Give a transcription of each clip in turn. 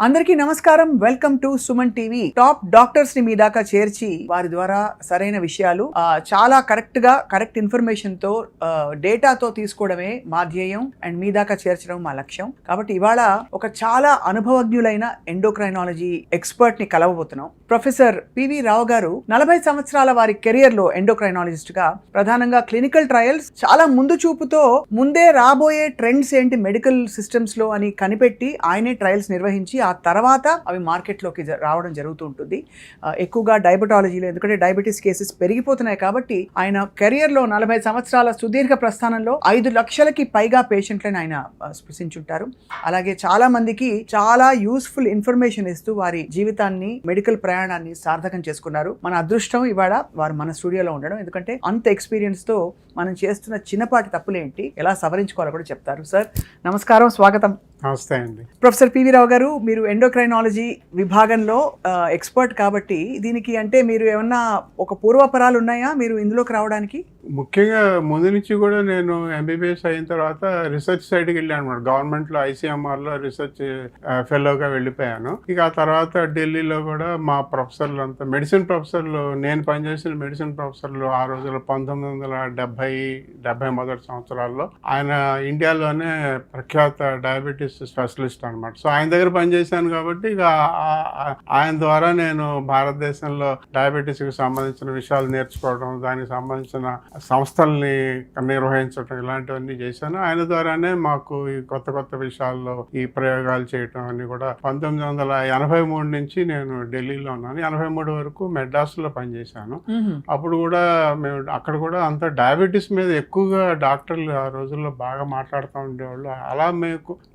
అందరికీ నమస్కారం. Welcome to Suman TV. Top doctors ని మీ దాకా చేర్చి వారి ద్వారా సరైన విషయాలు చాలా కరెక్ట్ ఇన్ఫర్మేషన్ తో డేటాతో తీసుకోవడమే మా ధ్యేయం అండ్ మీ దాకా చేర్చడం మా లక్ష్యం. కాబట్టి ఇవాళ ఒక చాలా అనుభవజ్ఞులైన ఎండోక్రైనాలజీ ఎక్స్పర్ట్ ని కలవబోతున్నాం. ప్రొఫెసర్ పివి రావు గారు 40 సంవత్సరాల వారి కెరియర్ లో ఎండోక్రైనాలజిస్ట్ గా ప్రధానంగా క్లినికల్ ట్రయల్స్ చాలా ముందు చూపుతో ముందే రాబోయే ట్రెండ్స్ ఏంటి మెడికల్ సిస్టమ్స్ లో అని కనిపెట్టి ఆయనే ట్రయల్స్ నిర్వహించి ఆ తర్వాత అవి మార్కెట్లోకి రావడం జరుగుతూ ఉంటుంది. ఎక్కువగా డయాబెటాలజీలో, ఎందుకంటే డయాబెటీస్ కేసెస్ పెరిగిపోతున్నాయి కాబట్టి ఆయన కెరియర్లో 40 సంవత్సరాల సుదీర్ఘ ప్రస్థానంలో 5 లక్షలకి పైగా పేషెంట్లను ఆయన స్పృశించుంటారు. అలాగే చాలా మందికి చాలా యూస్ఫుల్ ఇన్ఫర్మేషన్ ఇస్తూ వారి జీవితాన్ని, మెడికల్ ప్రయాణాన్ని సార్థకం చేసుకున్నారు. మన అదృష్టం ఇవాళ వారు మన స్టూడియోలో ఉండడం. ఎందుకంటే అంత ఎక్స్పీరియన్స్ తో మనం చేస్తున్న చిన్నపాటి తప్పులేంటి, ఎలా సవరించుకోవాలో కూడా చెప్తారు. సార్ నమస్కారం, స్వాగతం. నమస్తే అండి. ప్రొఫెసర్ పివి రావు గారు, మీరు ఎండోక్రైనాలజీ విభాగంలో ఎక్స్పర్ట్ కాబట్టి దీనికి అంటే మీరు ఏమన్నా ఒక పూర్వపరాలు ఉన్నాయా మీరు ఇందులోకి రావడానికి? ముఖ్యంగా ముందు నుంచి కూడా నేను ఎంబీబీఎస్ అయిన తర్వాత రీసెర్చ్ సైడ్కి వెళ్ళాను అనమాట. గవర్నమెంట్లో ఐసీఎంఆర్లో రీసెర్చ్ ఫెలోగా వెళ్ళిపోయాను. ఇక ఆ తర్వాత ఢిల్లీలో కూడా మా ప్రొఫెసర్లు అంతా మెడిసిన్ ప్రొఫెసర్లు, నేను పనిచేసిన మెడిసిన్ ప్రొఫెసర్లు ఆ రోజుల్లో 1970 మొదటి సంవత్సరాల్లో ఆయన ఇండియాలోనే ప్రఖ్యాత డయాబెటీస్ స్పెషలిస్ట్ అనమాట. సో ఆయన దగ్గర పనిచేశాను కాబట్టి ఇక ఆయన ద్వారా నేను భారతదేశంలో డయాబెటీస్కి సంబంధించిన విషయాలు నేర్చుకోవడం, దానికి సంబంధించిన సంస్థల్ని నిర్వహించడం, ఇలాంటివన్నీ చేశాను. ఆయన ద్వారానే మాకు ఈ కొత్త విషయాల్లో ఈ ప్రయోగాలు చేయటం అన్ని కూడా 1983 నుంచి నేను ఢిల్లీలో ఉన్నాను. 83 వరకు మెడ్రాస్లో పనిచేశాను. అప్పుడు కూడా మేము అక్కడ కూడా అంత డయాబెటీస్ మీద ఎక్కువగా డాక్టర్లు ఆ రోజుల్లో బాగా మాట్లాడుతూ ఉండేవాళ్ళు. అలా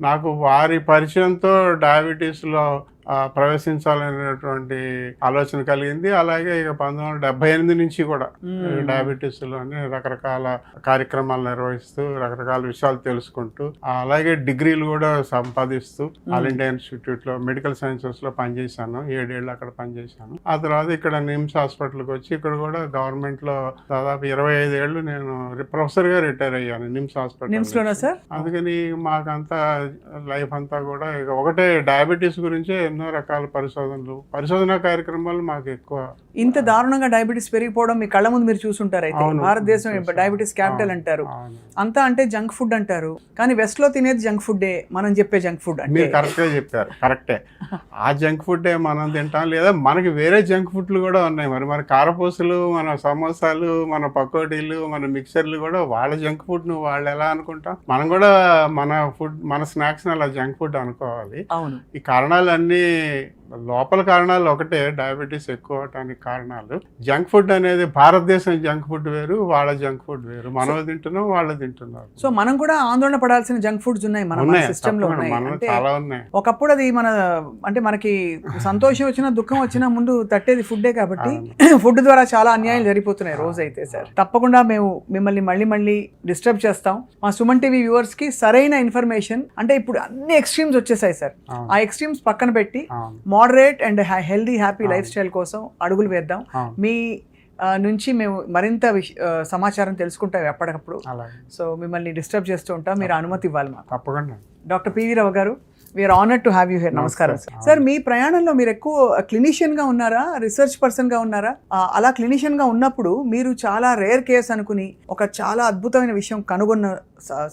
నాకు వారి పరిచయంతో డయాబెటీస్లో ప్రవేశించాలనేటువంటి ఆలోచన కలిగింది. అలాగే ఇక 1978 నుంచి కూడా డయాబెటీస్ లోనే రకరకాల కార్యక్రమాలు నిర్వహిస్తూ రకరకాల విషయాలు తెలుసుకుంటూ, అలాగే డిగ్రీలు కూడా సంపాదిస్తూ ఆల్ ఇండియా ఇన్స్టిట్యూట్ లో మెడికల్ సైన్సెస్ లో పనిచేశాను. 7 ఏళ్ళు అక్కడ పనిచేశాను. ఆ తర్వాత ఇక్కడ నిమ్స్ హాస్పిటల్కి వచ్చి ఇక్కడ కూడా గవర్నమెంట్ లో దాదాపు 25 ఏళ్ళు నేను ప్రొఫెసర్ గా రిటైర్ అయ్యాను నిమ్స్ హాస్పిటల్. అందుకని మాకంతా లైఫ్ అంతా కూడా ఇక ఒకటే డయాబెటీస్ గురించి ఎన్నో రకాల పరిశోధన కార్యక్రమాలు మాకు ఎక్కువ. ఇంత దారుణంగా డయాబెటీస్ పెరిగిపోవడం మీ కళ్ళ ముందు మీరు చూసుంటారు. అయితే భారతదేశం డయాబెటీస్ క్యాపిటల్ అంటారు, అంతా అంటే జంక్ ఫుడ్ అంటారు. కానీ వెస్ట్ లో తినేది జంక్ ఫుడ్డే, మనం చెప్పే జంక్ ఫుడ్ అంటే. మీరు కరెక్ట్గా చెప్పారు, కరెక్టే. ఆ జంక్ ఫుడ్డే మనం తింటాం, లేదా మనకి వేరే జంక్ ఫుడ్లు కూడా ఉన్నాయి. మన కారపూసలు, మన సమోసాలు, మన పకోడీలు, మన మిక్చర్లు కూడా వాళ్ళ జంక్ ఫుడ్ ను వాళ్ళు ఎలా అనుకుంటాం, మనం కూడా మన స్నాక్స్ అలా జంక్ ఫుడ్ అనుకోవాలి. అవును. ఈ కారణాలన్నీ లోపల కారణాలు ఒకటే, డయాబెటీస్ ఎక్కువ అవటానికి కారణాలు. జంక్ ఫుడ్ అనేది భారతదేశం జంక్ ఫుడ్ వేరు, వాళ్ళ జంక్ ఫుడ్ వేరు. మనం తింటున్నాం, వాళ్ళు తింటున్నారు. సో మనం కూడా ఆందోళన పడాల్సిన జంక్ ఫుడ్స్ ఉన్నాయి మన సిస్టమ్ లో. చాలా ఉన్నాయి. ఒకప్పుడు అది అంటే మనకి సంతోషం వచ్చినా దుఃఖం వచ్చినా ముందు తట్టేది ఫుడ్డే కాబట్టి ఫుడ్ ద్వారా చాలా అన్యాయాలు జరిగిపోతున్నాయి రోజు. అయితే సార్ తప్పకుండా మేము మిమ్మల్ని మళ్ళీ డిస్టర్బ్ చేస్తాం. మా సుమన్ టీవీ వ్యూవర్స్ కి సరైన ఇన్ఫర్మేషన్, అంటే ఇప్పుడు అన్ని ఎక్స్ట్రీమ్స్ వచ్చేసాయి సార్. ఆ ఎక్స్ట్రీమ్స్ పక్కన పెట్టి moderate and healthy happy life style కోసం అడుగులు వేద్దాం. మీ నుంచి మేము మరింత సమాచారం తెలుసుకుంటాం ఎప్పటికప్పుడు. సో మిమ్మల్ని డిస్టర్బ్ చేస్తూ ఉంటాం, మీరు అనుమతి ఇవ్వాలి మాకు. తప్పకుండా. Doctor PV Rao garu, we're honoured to have you here. నమస్కారం సార్. మీ ప్రయాణంలో మీరు ఎక్కువ క్లినిషియన్ గా ఉన్నారా, రీసెర్చ్ పర్సన్ గా ఉన్నారా? అలా క్లినిషియన్ గా ఉన్నప్పుడు మీరు చాలా రేర్ కేస్ అనుకుని ఒక చాలా అద్భుతమైన విషయం కనుగొన్న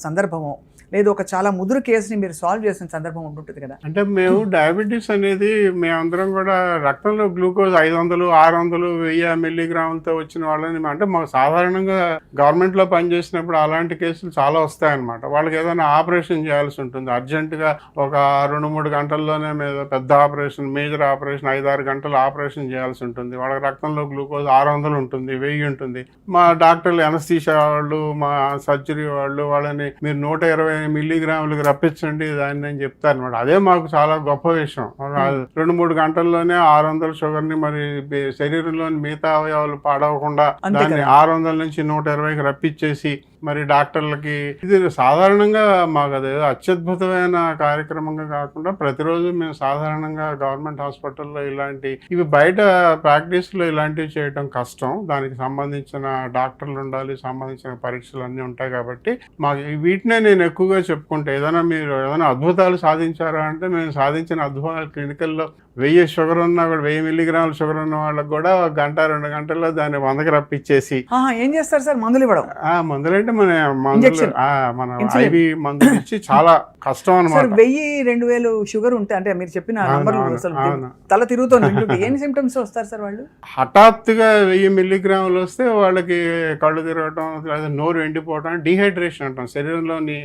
సందర్భము, లేదు ఒక చాలా ముదురు కేసుని మీరు సాల్వ్ చేసిన సందర్భం ఉంటుంటుంది కదా? అంటే మేము డయాబెటీస్ అనేది మేమందరం కూడా రక్తంలో గ్లూకోజ్ 500, 600, 1000 మిల్లీగ్రాములతో వచ్చిన వాళ్ళని, అంటే మాకు సాధారణంగా గవర్నమెంట్లో పనిచేసినప్పుడు అలాంటి కేసులు చాలా వస్తాయన్నమాట. వాళ్ళకి ఏదైనా ఆపరేషన్ చేయాల్సి ఉంటుంది అర్జెంటుగా, ఒక 2-3 గంటల్లోనే పెద్ద ఆపరేషన్, మేజర్ ఆపరేషన్, 5-6 గంటలు ఆపరేషన్ చేయాల్సి ఉంటుంది. వాళ్ళకి రక్తంలో గ్లూకోజ్ 600 ఉంటుంది, 1000 ఉంటుంది. మా డాక్టర్లు, ఎనస్థీషియా వాళ్ళు, మా సర్జరీ వాళ్ళు వాళ్ళని మీరు 120 మిల్లీగ్రాములకు రప్పించండి దాన్ని అని చెప్తారు అనమాట. అదే మాకు చాలా గొప్ప విషయం. 2-3 గంటల్లోనే 600 షుగర్ని మరి శరీరంలోని మిగతా అవయవాలు పాడవకుండా దాన్ని 600 నుంచి 120కి రప్పించేసి మరి డాక్టర్లకి ఇది సాధారణంగా మాకు అది అత్యద్భుతమైన కార్యక్రమంగా కాకుండా ప్రతిరోజు మేము సాధారణంగా గవర్నమెంట్ హాస్పిటల్లో ఇవి బయట ప్రాక్టీస్లో ఇలాంటివి చేయడం కష్టం. దానికి సంబంధించిన డాక్టర్లు ఉండాలి, సంబంధించిన పరీక్షలు అన్నీ ఉంటాయి కాబట్టి మాకు వీటినే నేను ఎక్కువగా చెప్పుకుంటే మీరు ఏదైనా అద్భుతాలు సాధించారా అంటే మేము సాధించిన అద్భుతాలు క్లినికల్లో 1000 షుగర్ ఉన్నా కూడా 1000 మిల్లీగ్రాముల షుగర్ ఉన్న వాళ్ళకి కూడా 1-2 గంటల్లో దాన్ని 100కి రప్పించేసి ఏం చేస్తారు సార్? మందులు ఇవ్వడం. మందులంటే మన ఐవి మందులు ఇచ్చి చాలా కష్టం అనమాట. 1000-2000 షుగర్ ఉంటే అంటే మీరు చెప్పిన తల తిరుగుతుంది. ఏం సిమ్టమ్స్ వస్తారు సార్ వాళ్ళు? హఠాత్తుగా 1000 మిల్లీగ్రాములు వస్తే వాళ్ళకి కళ్ళు తిరగటం, లేదా నోరు ఎండిపోవటం, డీహైడ్రేషన్ అంటాం. శరీరంలోని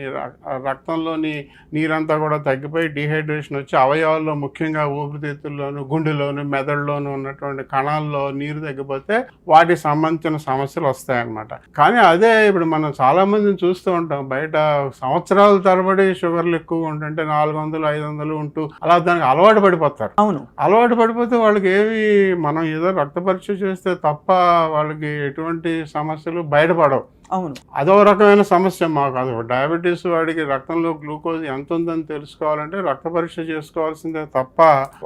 రక్తంలోని నీరంతా కూడా తగ్గిపోయి డీహైడ్రేషన్ వచ్చి అవయవాల్లో ముఖ్యంగా ఊపిరితిత్తుల్లోను, గుండెలోను, మెదడులోను ఉన్నటువంటి కణాల్లో నీరు తగ్గిపోతే వాటికి సంబంధించిన సమస్యలు వస్తాయన్నమాట. కానీ అదే ఇప్పుడు మనం చాలా మందిని చూస్తూ ఉంటాం బయట సంవత్సరాల తరబడి షుగర్లు ఎక్కువగా ఉంటుంటే 400-500 ఉంటూ అలా దానికి అలవాటు పడిపోతారు. అవును, అలవాటు పడిపోతే వాళ్ళకి మనం ఏదో రక్త పరీక్ష చేస్తే తప్ప వాళ్ళకి ఎటువంటి సమస్యలు బయటపడవు. అవును, అదో రకమైన సమస్య మాకు. అది డయాబెటీస్ వాడికి రక్తంలో గ్లూకోజ్ ఎంత ఉందని తెలుసుకోవాలంటే రక్త పరీక్ష చేసుకోవాల్సిందే తప్ప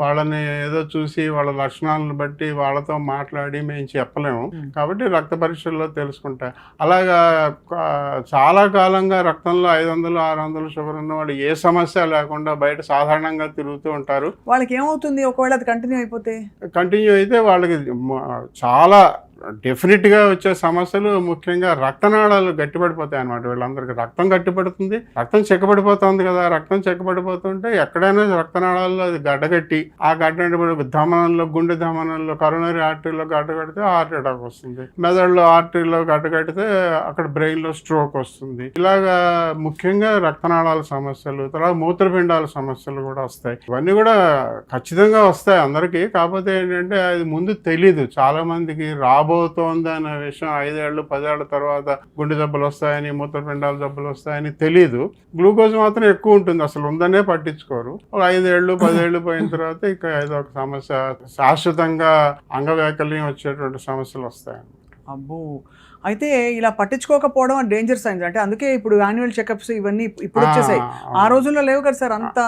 వాళ్ళని ఏదో చూసి వాళ్ళ లక్షణాలను బట్టి వాళ్ళతో మాట్లాడి మేము చెప్పలేము. కాబట్టి రక్త పరీక్షల్లో తెలుసుకుంటా. అలాగా చాలా కాలంగా రక్తంలో 500-600 షుగర్ ఉన్న వాళ్ళు ఏ సమస్య లేకుండా బయట సాధారణంగా తిరుగుతూ ఉంటారు. వాళ్ళకి ఏమవుతుంది ఒకవేళ అది కంటిన్యూ అయితే? వాళ్ళకి చాలా డెఫినెట్గా వచ్చే సమస్యలు ముఖ్యంగా రక్తనాళాలు గట్టిపడిపోతాయి అన్నమాట. వీళ్ళందరికీ రక్తం గట్టిపడుతుంది, రక్తం చెక్కబడిపోతుంది కదా. రక్తం చెక్కబడిపోతుంటే ఎక్కడైనా రక్తనాళాల్లో అది గడ్డగట్టి ఆ ధమనంలో, గుండె ధమనంలో, కరోనరీ ఆర్టరీలో గడ్డగడితే హార్ట్ అటాక్ వస్తుంది. మెదడులో ఆర్టరీలో గడ్డగడితే అక్కడ బ్రెయిన్లో స్ట్రోక్ వస్తుంది. ఇలాగా ముఖ్యంగా రక్తనాళాల సమస్యలు, తర్వాత మూత్రపిండాల సమస్యలు కూడా వస్తాయి. ఇవన్నీ కూడా ఖచ్చితంగా వస్తాయి అందరికీ. కాకపోతే ఏంటంటే అది ముందు తెలీదు చాలా మందికి. రాబోతోంది అనే విషయం 5-10 ఏళ్ల తర్వాత గుండె జబ్బులు వస్తాయని, మూత్రపిండాల జబ్బులు వస్తాయని తెలీదు. గ్లూకోజ్ మాత్రం ఎక్కువ ఉంటుంది, అసలు ఉందనే పట్టించుకోరు. ఒక 5-10 ఏళ్ళు పోయిన తర్వాత ఇక ఏదో ఒక సమస్య, శాశ్వతంగా అంగవైకల్యం వచ్చేటువంటి సమస్యలు వస్తాయి. అబ్బో, అయితే ఇలా పట్టించుకోకపోవడం డేంజర్ సైన్స్. అంటే అందుకే ఇప్పుడు యాన్యువల్ చెకప్స్ ఇవన్నీ ఇప్పుడు వచ్చేసాయి. ఆ రోజుల్లో లేవు కదా సార్, అంత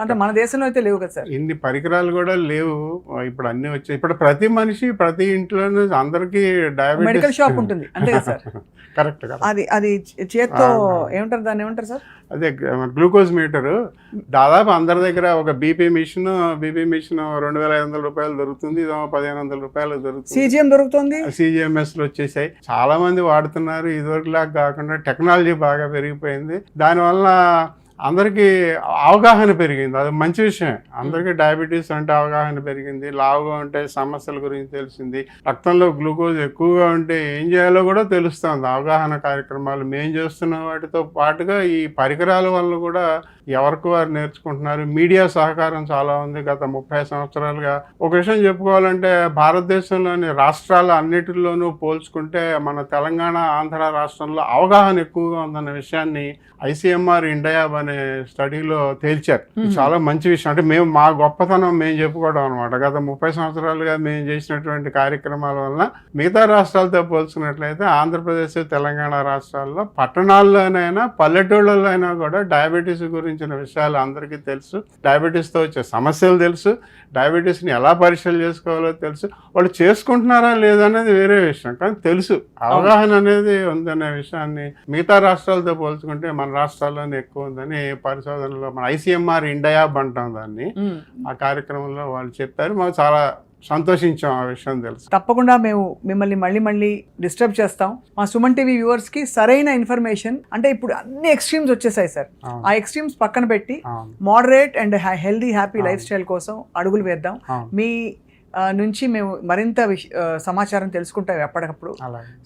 అంటే మన దేశంలో అయితే లేవు కదా సార్. ఇన్ని పరికరాలు కూడా లేవు, ఇప్పుడు అన్ని వచ్చాయి. ఇప్పుడు ప్రతి మనిషి ప్రతి ఇంట్లోనూ అందరికీ డయాబెటిస్ మెడికల్ షాప్ ఉంటుంది అంతే కదా సార్. కరెక్ట్. అది చేత్తో ఏమంటారు, దాన్ని ఏమంటారు సార్? అదే గ్లూకోజ్ మీటరు. దాదాపు అందరి దగ్గర ఒక బీపీ మిషన్ 2500 రూపాయలు దొరుకుతుంది, ఇదో 1500 రూపాయలు దొరుకుతుంది. CGM దొరుకుతుంది, CGMS వచ్చేసాయి. చాలా మంది వాడుతున్నారు. ఇదివరకులాగా కాకుండా టెక్నాలజీ బాగా పెరిగిపోయింది. దానివల్ల అందరికీ అవగాహన పెరిగింది. అది మంచి విషయం. అందరికీ డయాబెటీస్ అంటే అవగాహన పెరిగింది. లావుగా ఉంటే సమస్యల గురించి తెలిసింది. రక్తంలో గ్లూకోజ్ ఎక్కువగా ఉంటే ఏం చేయాలో కూడా తెలుస్తుంది. అవగాహన కార్యక్రమాలు మేము చేస్తున్న వాటితో పాటుగా ఈ పరికరాల వల్ల కూడా ఎవరికి వారు నేర్చుకుంటున్నారు. మీడియా సహకారం చాలా ఉంది గత 30 సంవత్సరాలుగా. ఒక విషయం చెప్పుకోవాలంటే భారతదేశంలోని రాష్ట్రాల అన్నిటిలోనూ పోల్చుకుంటే మన తెలంగాణ, ఆంధ్ర రాష్ట్రంలో అవగాహన ఎక్కువగా ఉందన్న విషయాన్ని ICMR ఇండియా అనే స్టడీలో తేల్చారు. చాలా మంచి విషయం. అంటే మేము మా గొప్పతనం మేము చెప్పుకోవడం అనమాట. గత 30 సంవత్సరాలుగా మేము చేసినటువంటి కార్యక్రమాల వలన మిగతా రాష్ట్రాలతో పోల్చుకున్నట్లయితే ఆంధ్రప్రదేశ్, తెలంగాణ రాష్ట్రాల్లో పట్టణాల్లోనైనా పల్లెటూళ్ళలో అయినా కూడా డయాబెటీస్ గురించిన విషయాలు అందరికీ తెలుసు. డయాబెటీస్తో వచ్చే సమస్యలు తెలుసు. డయాబెటీస్ని ఎలా పరీక్షలు చేసుకోవాలో తెలుసు. వాళ్ళు చేసుకుంటున్నారా లేదనేది వేరే విషయం, కానీ తెలుసు. అవగాహన అనేది ఉందనే విషయాన్ని మిగతా రాష్ట్రాలతో పోల్చుకుంటే మన రాష్ట్రాల్లోనే ఎక్కువ ఉందని పరిశోధనలో మన ICMR ఇండియా అంటాం దాన్ని. ఆ కార్యక్రమంలో వాళ్ళు చెప్పారు. మాకు చాలా సంతోషించాం ఆ విషయం తెలుసు. తప్పకుండా మేము మిమ్మల్ని మళ్ళీ డిస్టర్బ్ చేస్తాం. మా సుమన్ టీవీ వ్యూవర్స్ కి సరైన ఇన్ఫర్మేషన్, అంటే ఇప్పుడు అన్ని ఎక్స్ట్రీమ్స్ వచ్చేసాయి సార్. ఆ ఎక్స్ట్రీమ్స్ పక్కన పెట్టి moderate and healthy happy life style కోసం అడుగులు వేద్దాం. మీ నుంచి మేము మరింత సమాచారం తెలుసుకుంటాం ఎప్పటికప్పుడు.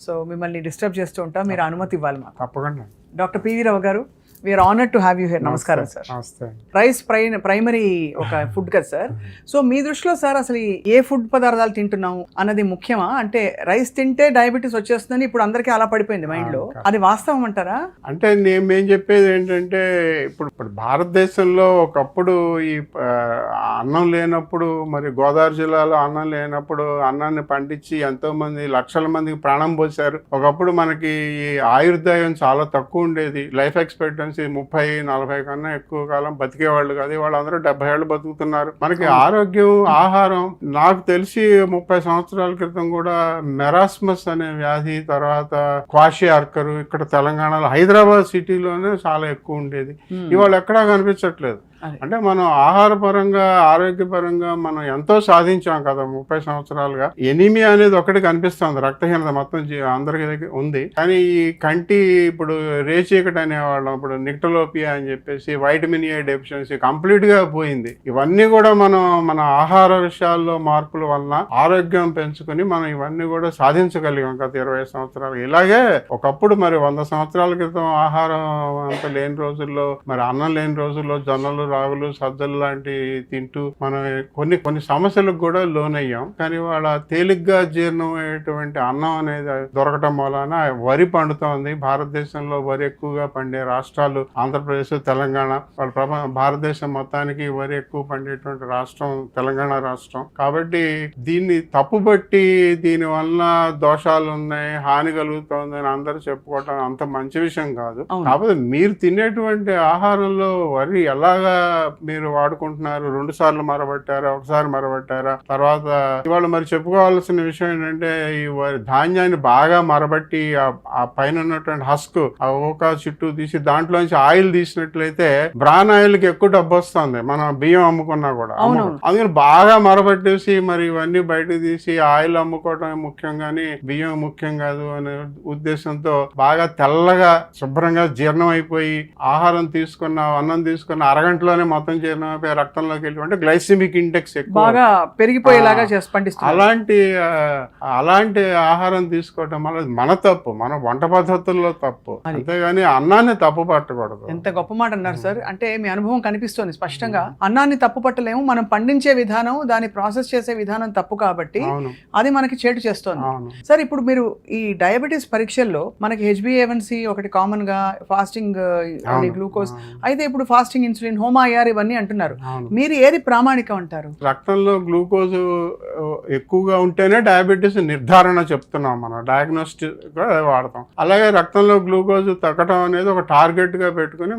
సో మిమ్మల్ని డిస్టర్బ్ చేస్తూ ఉంటాం, మీరు అనుమతి ఇవ్వాలి మాకు. తప్పకుండా. Doctor PV Rao garu, we're honoured to have you here. నమస్కారం సార్. నమస్తే. రైస్ ప్రైమరీ ఒక ఫుడ్ కదా సార్. సో మీ దృష్టిలో సార్ అసలు ఏ ఫుడ్ పదార్థాలు తింటున్నాము అన్నది ముఖ్యమా? అంటే రైస్ తింటే డయాబెటీస్ వచ్చేస్తుందని ఇప్పుడు అందరికీ అలా పడిపోయింది మైండ్ లో, అది వాస్తవం అంటారా? అంటే మేము చెప్పేది ఏంటంటే ఇప్పుడు భారతదేశంలో ఒకప్పుడు ఈ అన్నం లేనప్పుడు, మరి గోదావరి జిల్లాలో అన్నం లేనప్పుడు అన్నాన్ని పండించి ఎంతో మంది లక్షల మందికి ప్రాణం పోశారు. ఒకప్పుడు మనకి ఈ ఆయుర్దాయం చాలా తక్కువ ఉండేది. లైఫ్ ఎక్స్పెక్టెన్సీ 30-40 కన్నా ఎక్కువ కాలం బతికేవాళ్ళు కాదు. వాళ్ళందరూ 70 ఏళ్ళు బతుకుతున్నారు. మనకి ఆరోగ్యం, ఆహారం, నాకు తెలిసి 30 సంవత్సరాల క్రితం కూడా మెరాస్మస్ అనే వ్యాధి, తర్వాత క్వాషియార్కర్ ఇక్కడ తెలంగాణలో హైదరాబాద్ సిటీలోనే చాలా ఎక్కువ ఉండేది. ఇవాళ ఎక్కడా కనిపించట్లేదు. అంటే మనం ఆహారపరంగా, ఆరోగ్యపరంగా మనం ఎంతో సాధించాం కదా 30 సంవత్సరాలుగా. ఎనీమియా అనేది ఒకటి కనిపిస్తుంది, రక్తహీనత మొత్తం అందరికి ఉంది. కానీ ఈ కంటి ఇప్పుడు రేచీకటి అనేవాళ్ళం, ఇప్పుడు నిక్టలోపియా అని చెప్పేసి, వైటమిన్ ఏ డెఫిషియన్సీ కంప్లీట్ గా పోయింది. ఇవన్నీ కూడా మనం మన ఆహార విషయాల్లో మార్పుల వలన ఆరోగ్యం పెంచుకుని మనం ఇవన్నీ కూడా సాధించగలిగాం గత 20 సంవత్సరాలు. ఇలాగే ఒకప్పుడు మరి 100 సంవత్సరాల క్రితం ఆహారం అంత లేని రోజుల్లో, మరి అన్నం లేని రోజుల్లో జొన్నలు, రాగులు, సజ్జలు లాంటివి తింటూ మనం కొన్ని సమస్యలకు కూడా లోనయ్యాం. కానీ వాళ్ళ తేలిగ్గా జీర్ణమయ్యేటువంటి అన్నం అనేది దొరకటం వలన వరి పండుతోంది. భారతదేశంలో వరి ఎక్కువగా పండే రాష్ట్రాలు ఆంధ్రప్రదేశ్, తెలంగాణ. వాళ్ళ భారతదేశం మొత్తానికి వరి ఎక్కువ పండేటువంటి రాష్ట్రం తెలంగాణ రాష్ట్రం. కాబట్టి దీన్ని తప్పుబట్టి దీని వలన దోషాలు ఉన్నాయి, హాని కలుగుతోంది అని అందరూ చెప్పుకోవటం అంత మంచి విషయం కాదు. కాకపోతే మీరు తినేటువంటి ఆహారంలో వరి ఎలాగా మీరు వాడుకుంటున్నారు? 2 సార్లు మరబట్టారా, ఒకసారి మరబట్టారా? తర్వాత ఇవాళ మరి చెప్పుకోవాల్సిన విషయం ఏంటంటే, ఈ ధాన్యాన్ని బాగా మరబట్టి ఆ పైన ఉన్నటువంటి హస్క్, ఆ ఓకా చుట్టూ తీసి దాంట్లోంచి ఆయిల్ తీసినట్లయితే బ్రాన్ ఆయిల్ కి ఎక్కువ డబ్బు వస్తుంది, మనం బియ్యం అమ్ముకున్నా కూడా. అందుకని బాగా మరబట్టేసి మరి ఇవన్నీ బయటకు తీసి ఆయిల్ అమ్ముకోవటం ముఖ్యం కానీ బియ్యం ముఖ్యం కాదు అనే ఉద్దేశంతో బాగా తెల్లగా శుభ్రంగా జీర్ణం అయిపోయి, ఆహారం తీసుకున్న, అన్నం తీసుకున్న అరగంటలోనే మొత్తం జీర్ణమైపోయి రక్తంలోకి వెళ్ళి గ్లైసిమిక్ ఇండెక్స్ ఎక్కువ పెరిగిపోయేలాగా అలాంటి ఆహారం తీసుకోవటం మన తప్పు, మన వంట పద్ధతుల్లో తప్పు, అంతేగాని అన్నాన్ని తప్పు పట్టకూడదు. ఎంత గొప్ప మాట అన్నారు సార్. అంటే మీ అనుభవం కనిపిస్తుంది స్పష్టంగా. అన్నాన్ని తప్పు పట్టలేము, మనం పండించే విధానం, దాన్ని ప్రాసెస్ చేసే విధానం తప్పు కాబట్టి అది మనకి చేటు చేస్తుంది. సార్ ఇప్పుడు మీరు ఈ డయాబెటీస్ పరీక్షల్లో మనకి HbA1c ఒకటి కామన్ గా, ఫాస్టింగ్ గ్లూకోజ్, అయితే ఇప్పుడు ఫాస్టింగ్ ఇన్సులిన్, హోమాయార్ ఇవన్నీ అంటున్నారు. మీరు ఏది ప్రామాణికం అంటారు? రక్తంలో గ్లూకోజ్ ఎక్కువగా ఉంటేనే డయాబెటీస్ నిర్ధారణ చెప్తున్నాం, మనం డయాగ్నోస్టిక్ గా వాడతాం. అలాగే రక్తంలో గ్లూకోజ్ తగ్గడం అనేది ఒక టార్గెట్ గా పెట్టుకుని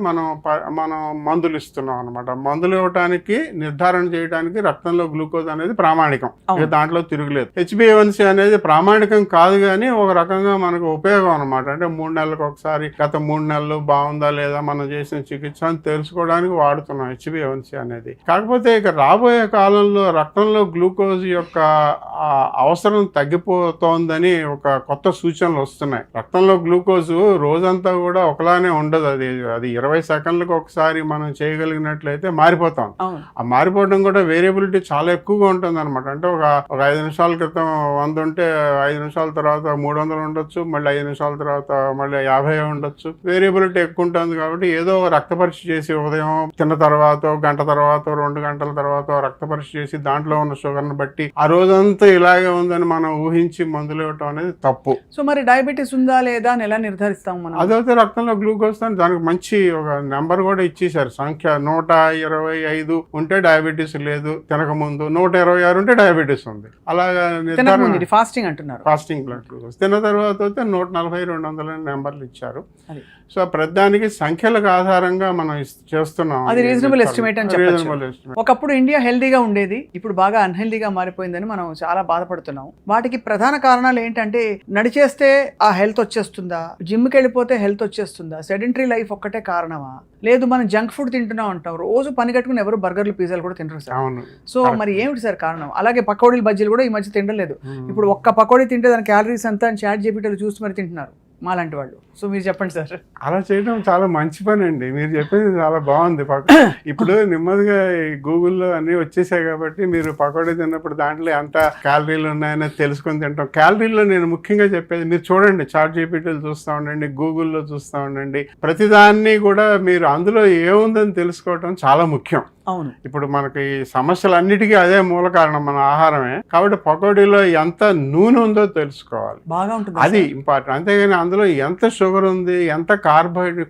మనం మందులు ఇస్తున్నాం అనమాట. మందులు ఇవ్వడానికి, నిర్ధారణ చేయడానికి రక్తంలో గ్లూకోజ్ అనేది ప్రామాణికం, దాంట్లో తిరుగులేదు. HbA1c అనేది ప్రామాణికం కాదు, కానీ ఒక రకంగా మనకు ఉపయోగం అనమాట. అంటే 3 నెలలకు ఒకసారి, గత 3 నెలలు బాగుందా లేదా మనం చేసిన చికిత్స అని తెలుసుకోవడానికి వాడుతున్నాం HbA1c అనేది. కాకపోతే ఇక రాబోయే కాలంలో రక్తంలో గ్లూకోజ్ యొక్క అవసరం తగ్గిపోతోందని ఒక కొత్త సూచనలు వస్తున్నాయి. రక్తంలో గ్లూకోజ్ రోజంతా కూడా ఒకలానే ఉండదు, అది 20 సెకండ్లకు ఒకసారి మనం చేయగలిగినట్లయితే మారిపోతాం. ఆ మారిపోవడం కూడా వేరియబిలిటీ చాలా ఎక్కువగా ఉంటుంది అనమాట. అంటే ఒక 5 నిమిషాల క్రితం 100 ఉంటే 5 నిమిషాల తర్వాత 300 ఉండొచ్చు, మళ్ళీ 5 నిమిషాల తర్వాత మళ్ళీ 50 ఉండొచ్చు. వేరియబిలిటీ ఎక్కువ ఉంటుంది. కాబట్టి ఏదో రక్త పరీక్ష చేసి ఉదయం తిన్న తర్వాత, గంట తర్వాత, 2 గంటల తర్వాత రక్త పరీక్ష చేసి దాంట్లో ఉన్న షుగర్ని బట్టి ఆ రోజంతా ఇలాగే ఉందని మనం ఊహించి మందులు ఇవ్వటం అనేది తప్పు. సో మరి డయాబెటీస్ ఉందా లేదా అని ఎలా నిర్ధారిస్తాం మనం? అదైతే రక్తంలో గ్లూకోజ్ దానికి మంచి ఒక నెంబర్ కూడా ఇచ్చేసారు, సంఖ్య. 125 ఉంటే డయాబెటీస్ లేదు, తినక ముందు 126 ఉంటే డయాబెటీస్ ఉంది. అలాగా ఫాస్టింగ్ అంటున్నారు. ఫాస్టింగ్ బ్లడ్ గ్లూకోజ్ తిన్న తర్వాత 140, 200 నెంబర్లు ఇచ్చారు. సో ప్రతిదానికి సంఖ్యలకు ఆధారంగా మనం చేస్తున్నాం. అది రీజనబుల్ ఎస్టిమేట్ అని చెప్పొచ్చు. ఒకప్పుడు ఇండియా హెల్దీగా ఉండేది, ఇప్పుడు బాగా అన్హెల్దీగా మారిపోయిందని మనం చాలా బాధపడుతున్నాం. వాటికి ప్రధాన కారణాలు ఏంటంటే, నడిచేస్తే ఆ హెల్త్ వచ్చేస్తుందా, జిమ్కి వెళ్ళిపోతే హెల్త్ వచ్చేస్తుందా, సెడెంటరీ లైఫ్ ఒక్కటే కారణమా, లేదు మనం జంక్ ఫుడ్ తింటున్నాం అంటాం, రోజు పని కట్టుకుని ఎవరు బర్గర్లు, పిజ్జాలు కూడా తింటారు సార్. సో మరి ఏమిటి సార్ కారణం? అలాగే పకోడీలు, బజ్జీలు కూడా ఈ మధ్య తినలేదు. ఇప్పుడు ఒక్క పకోడీ తింటే దాని క్యాలరీస్ అంతా ChatGPTలో చూసి మరి తింటున్నారు. మాలాంటి వాళ్ళు. సో మీరు చెప్పండి సార్. అలా చేయడం చాలా మంచి పని అండి. మీరు చెప్పింది చాలా బాగుంది. ఇప్పుడు నెమ్మదిగా గూగుల్లో అన్నీ వచ్చేసాయి కాబట్టి మీరు పకోడీ తిన్నప్పుడు దాంట్లో ఎంత క్యాలరీలు ఉన్నాయని తెలుసుకొని తింటాం. క్యాలరీలో నేను ముఖ్యంగా చెప్పేది మీరు చూడండి, చాట్ జీపీటీలు చూస్తూ ఉండండి, గూగుల్లో చూస్తూ ఉండండి. ప్రతిదాన్ని కూడా మీరు అందులో ఏముందని తెలుసుకోవడం చాలా ముఖ్యం. అవును, ఇప్పుడు మనకి సమస్యలన్నిటికీ అదే మూల కారణం, మన ఆహారమే. కాబట్టి పకోడీలో ఎంత నూనె ఉందో తెలుసుకోవాలి, బాగా ఉంటుంది, అది ఇంపార్టెంట్. అంతేగాని అందులో ఎంత షుగర్ ఉంది, ఎంత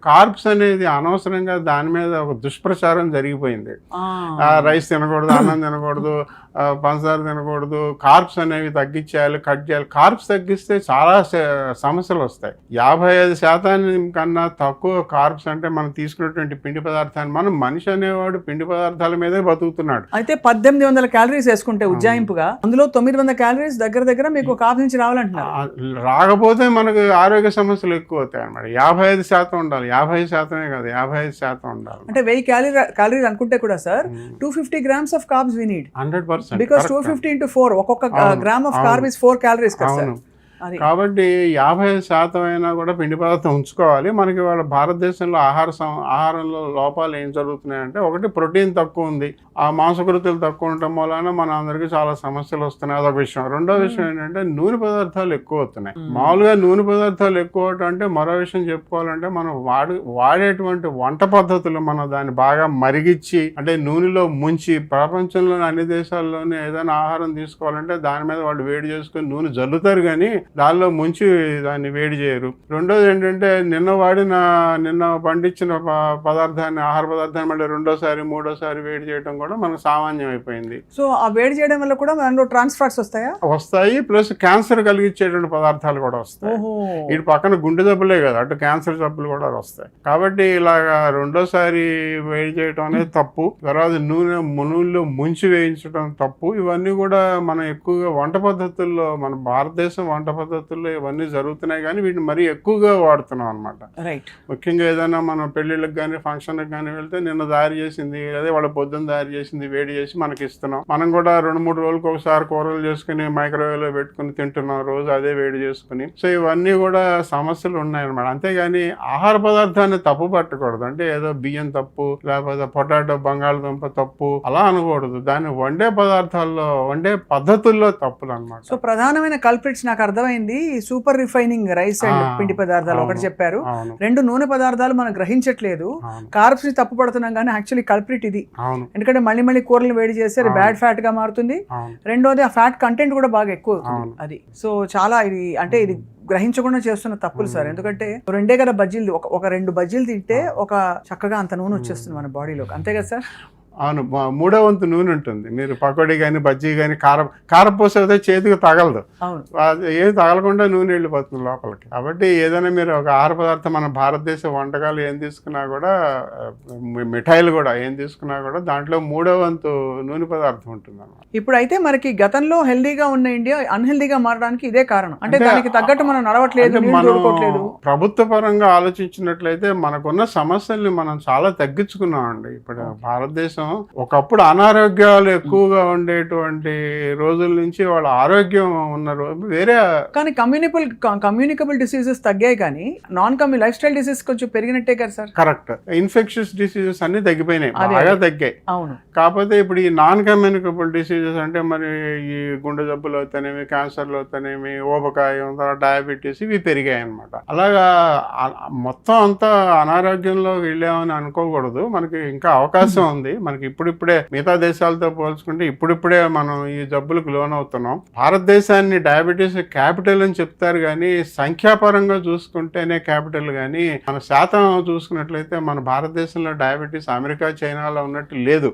కార్బ్స్ అనేది అనవసరంగా దాని మీద ఒక దుష్ప్రచారం జరిగిపోయింది. రైస్ తినకూడదు, అన్నం తినకూడదు, పంచదార తినకూడదు, కార్బ్స్ అనేవి తగ్గించేయాలి, కట్ చేయాలి. కార్బ్స్ తగ్గిస్తే చాలా సమస్యలు వస్తాయి. 55% కన్నా తక్కువ కార్బ్స్ అంటే మనం తీసుకున్నటువంటి పిండి పదార్థాన్ని, మనం మనిషి అనేవాడు పిండి పదార్థాల మీదే బతుకుతున్నాడు. అయితే 1800 క్యాలరీస్ వేసుకుంటే ఉజ్జాయింపుగా అందులో 900 క్యాలరీస్ దగ్గర మీకు కాఫ్ నుంచి రావాలంటున్నారు. రాకపోతే మనకు ఆరోగ్య సమస్యలు ఎక్కువ అవుతాయి అన్నమాట. 55% ఉండాలి, 55% కాదు, 55% ఉండాలి. అంటే 1000 క్యాలరీస్ అనుకుంటే కూడా sir 250 grams of carbs we need. 100%. Because 250 into 4 ఒక్కొక్క gram of carb is 4 calories కదా సార్. కాబట్టి 55% అయినా కూడా పిండి పదార్థం ఉంచుకోవాలి. మనకి వాళ్ళ భారతదేశంలో ఆహారంలో లోపాలు ఏం జరుగుతున్నాయంటే, ఒకటి ప్రోటీన్ తక్కువ ఉంది, ఆ మాంసకృతులు తక్కువ ఉండటం వలన మన అందరికీ చాలా సమస్యలు వస్తున్నాయి, అదొక విషయం. రెండో విషయం ఏంటంటే నూనె పదార్థాలు ఎక్కువ అవుతున్నాయి. మామూలుగా నూనె పదార్థాలు ఎక్కువ అవటం అంటే, మరో విషయం చెప్పుకోవాలంటే, మనం వాడేటువంటి వంట పద్ధతులు మనం దాన్ని బాగా మరిగిచ్చి, అంటే నూనెలో ముంచి, ప్రపంచంలోని అన్ని దేశాల్లోనే ఏదైనా ఆహారం తీసుకోవాలంటే దాని మీద వాళ్ళు వేడి చేసుకుని నూనె జల్లుతారు, కానీ దానిలో ముంచి దాన్ని వేడి చేయరు. రెండోది ఏంటంటే, నిన్న పండించిన పదార్థాన్ని, ఆహార పదార్థాన్ని మళ్ళీ రెండోసారి మూడోసారి వేడి చేయడం కూడా మనకు సామాన్యం అయిపోయింది. సో ఆ వేడి చేయడం వల్ల కూడా మనలో ట్రాన్స్ ఫ్యాట్స్ వస్తాయి, ప్లస్ క్యాన్సర్ కలిగించేటువంటి పదార్థాలు కూడా వస్తాయి. ఇటు పక్కన గుండె జబ్బులే కదా, అటు క్యాన్సర్ జబ్బులు కూడా వస్తాయి. కాబట్టి ఇలాగా రెండోసారి వేడి చేయడం అనేది తప్పు. తర్వాత నూనెలో ముంచి వేయించడం తప్పు. ఇవన్నీ కూడా మనం ఎక్కువగా వంట పద్ధతుల్లో, మన భారతదేశం వంట పద్ధతుల్లో ఇవన్నీ జరుగుతున్నాయి, కానీ వీటిని మరీ ఎక్కువగా వాడుతున్నాం అనమాట. ముఖ్యంగా ఏదైనా మనం పెళ్లిళ్ళకి కానీ ఫంక్షన్లకు కానీ వెళ్తే, నిన్న తయారు చేసింది, అదే వాళ్ళ పొద్దున్న తయారు చేసింది వేడి చేసి మనకి ఇస్తున్నాం. మనం కూడా 2-3 రోజులకు ఒకసారి కూరలు చేసుకుని మైక్రోవేవ్ లో పెట్టుకుని తింటున్నాం, రోజు అదే వేడి చేసుకుని. సో ఇవన్నీ కూడా సమస్యలు ఉన్నాయన్నమాట. అంతేగాని ఆహార పదార్థాన్ని తప్పు పట్టకూడదు. అంటే ఏదో బియ్యం తప్పు, లేకపోతే పొటాటో, బంగాళదుంప తప్పు అలా అనకూడదు. దాన్ని వండే పదార్థాల్లో, వండే పద్ధతుల్లో తప్పులు అనమాట. సో ప్రధానమైన కల్ప్రిట్స్ నాకు అర్థమైంది. సూపర్ రిఫైనింగ్ రైస్ అండ్ పిండి పదార్థాలు ఒకటి చెప్పారు. 2 నూనె పదార్థాలు మనం గ్రహించట్లేదు, కార్బ్స్ ని తప్పు పడుతున్నాం, కానీ యాక్చువల్లీ కల్ప్రిట్ ఇది. ఎందుకంటే మళ్ళీ కూరలు వేడి చేస్తే అది బ్యాడ్ ఫ్యాట్ గా మారుతుంది. రెండోది ఆ ఫ్యాట్ కంటెంట్ కూడా బాగా ఎక్కువ అవుతుంది అది. సో చాలా ఇది గ్రహించకుండా చేస్తున్న తప్పులు సార్. ఎందుకంటే 2 కదా బజ్జీలు, ఒక 2 బజ్జీలు తింటే ఒక చక్కగా అంత నూనె వచ్చేస్తుంది మన బాడీలోకి, అంతే కదా సార్? అవును, 3వ వంతు నూనె ఉంటుంది. మీరు పకోడీ కానీ బజ్జీ కానీ కారం పోసేస్తే చేతికి తగలదు, ఏది తగలకుండా నూనె వెళ్ళిపోతుంది లోపలికి. కాబట్టి ఏదైనా మీరు ఒక ఆహార పదార్థం, మన భారతదేశ వంటకాలు ఏం తీసుకున్నా కూడా, మిఠాయిలు కూడా ఏం తీసుకున్నా కూడా దాంట్లో 3వ వంతు నూనె పదార్థం ఉంటుంది అన్నమాట. ఇప్పుడైతే మనకి గతంలో హెల్దీగా ఉన్న ఇండియా అన్హెల్దీగా మారడానికి ఇదే కారణం. అంటే దానికి తగ్గట్టు మనం నడవట్లేదు, ప్రభుత్వ పరంగా ఆలోచించినట్లయితే మనకున్న సమస్యల్ని మనం చాలా తగ్గించుకున్నామండి. ఇప్పుడు భారతదేశం ఒకప్పుడు అనారోగ్యాలు ఎక్కువగా ఉండేటువంటి రోజుల నుంచి వాళ్ళ ఆరోగ్యం ఉన్న వేరే, కానీ కమ్యూనికబుల్ డిసీజెస్ తగ్గాయి, కానీ లైఫ్ స్టైల్ డిసీజ్ కొంచెం పెరిగినట్టే కదా సార్? కరెక్ట్. ఇన్ఫెక్షన్స్ డిసీజెస్ అన్ని తగ్గిపోయినాయి, బాగా తగ్గాయి. అవును. కాకపోతే ఇప్పుడు ఈ నాన్ కమ్యూనికబుల్ డిసీజెస్ అంటే మరి ఈ గుండె జబ్బులు అవుతానేమి, క్యాన్సర్లు అవుతానేమి, ఊబకాయం, డయాబెటీస్, ఇవి పెరిగాయి అనమాట. అలాగా మొత్తం అంతా అనారోగ్యంలో వెళ్ళామని అనుకోకూడదు. మనకి ఇంకా అవకాశం ఉంది. మనకి ఇప్పుడిప్పుడే మిగతా దేశాలతో పోల్చుకుంటే ఇప్పుడిప్పుడే మనం ఈ జబ్బులకు లోనవుతున్నాం. భారతదేశాన్ని డయాబెటీస్ క్యాపిటల్ అని చెప్తారు, కానీ సంఖ్యాపరంగా చూసుకుంటేనే క్యాపిటల్, కానీ మన శాతం చూసుకున్నట్లయితే మన భారతదేశంలో డయాబెటీస్ అమెరికా, చైనాలో ఉన్నట్టు లేదు.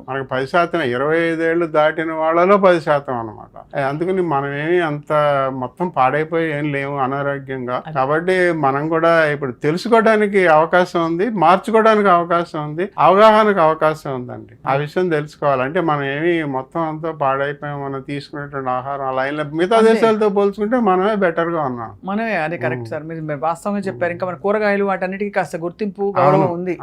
మనకి 10%, 25 ఏళ్ళు దాటిన వాళ్ళలో 10% అనమాట. అందుకని మనమేమి అంత మొత్తం పాడైపోయి ఏం లేవు అనారోగ్యంగా. కాబట్టి మనం కూడా ఇప్పుడు తెలుసుకోవడానికి అవకాశం ఉంది, మార్చుకోవడానికి అవకాశం ఉంది, అవగాహనకు అవకాశం ఉంది. ఉందండి. ఆ విషయం తెలుసుకోవాలంటే మనం ఏమి మొత్తం అంతా పాడైపోయాం, మనం తీసుకునేటువంటి ఆహారం అలా ఇలా మిగతా దేశాలతో పోల్చుకుంటే మనమే బెటర్ గా ఉన్నాం. మనమే, అదే కరెక్ట్ సార్, మీరు వాస్తవంగా చెప్పారు. ఇంకా మన కూరగాయలు వాటన్నిటికీ కాస్త గుర్తింపు, గౌరవం ఉంది.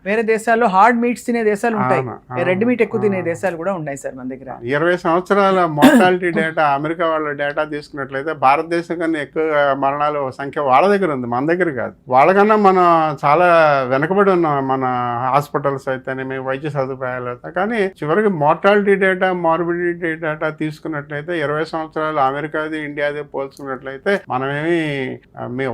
వేరే దేశాల్లో హార్డ్ మీట్స్ తినే దేశాలు ఉంటాయి, రెడ్ మీట్ ఎక్కువ తినే దేశాలు కూడా ఉన్నాయి సార్ మన దగ్గర. 20 సంవత్సరాల మోర్టాలిటీ డేటా అమెరికా వాళ్ళ డేటా తీసుకున్నట్లయితే భారతదేశం కన్నా ఎక్కువ మరణాల సంఖ్య వాళ్ళ దగ్గర ఉంది, మన దగ్గర కాదు. వాళ్ళకన్నా మనం చాలా వెనకబడి ఉన్నాం, మన హాస్పిటల్స్ అయితేనేమి, వైద్య సదుపాయాలు అయితే. కానీ చివరికి మోర్టాలిటీ డేటా, మార్బిడిటీ డేటా తీసుకున్నట్లయితే 20 సంవత్సరాలు అమెరికాది ఇండియాది పోల్చుకున్నట్లయితే మనమేమి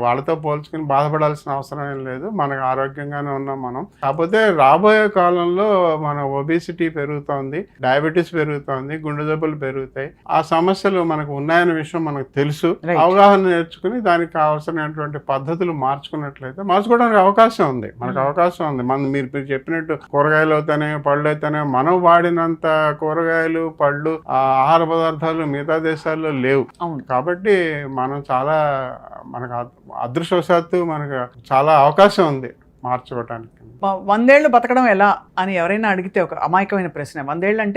వాళ్ళతో పోల్చుకుని బాధపడాల్సిన అవసరం ఏం లేదు. మనకు ఆరోగ్యంగానే ఉన్నాం మనం. కాకపోతే రాబోయే కాలంలో మన ఒబేసిటీ పెరుగుతోంది, డయాబెటీస్ పెరుగుతోంది, గుండె జబ్బులు పెరుగుతాయి. ఆ సమస్యలు మనకు ఉన్నాయన్న విషయం మనకు తెలుసు. అవగాహన నేర్చుకుని దానికి కావాల్సినటువంటి పద్ధతులు మార్చుకోవడానికి అవకాశం ఉంది, మనకు అవకాశం ఉంది. మీరు చెప్పినట్టు కూరగాయలు అయితేనే, పళ్ళు అయితేనే, మనం వాడినంత కూరగాయలు, పళ్ళు, ఆహార పదార్థాలు మిగతా దేశాల్లో లేవు. కాబట్టి మనం చాలా, మనకు అదృష్టవశాత్తు మనకు చాలా అవకాశం ఉంది మార్చుకోవటానికి. 100 ఏళ్ళు బతకడం ఎలా అని ఎవరైనా అడిగితే ఒక అమాయకమైన ప్రశ్న. 100 ఏళ్ళు అంటే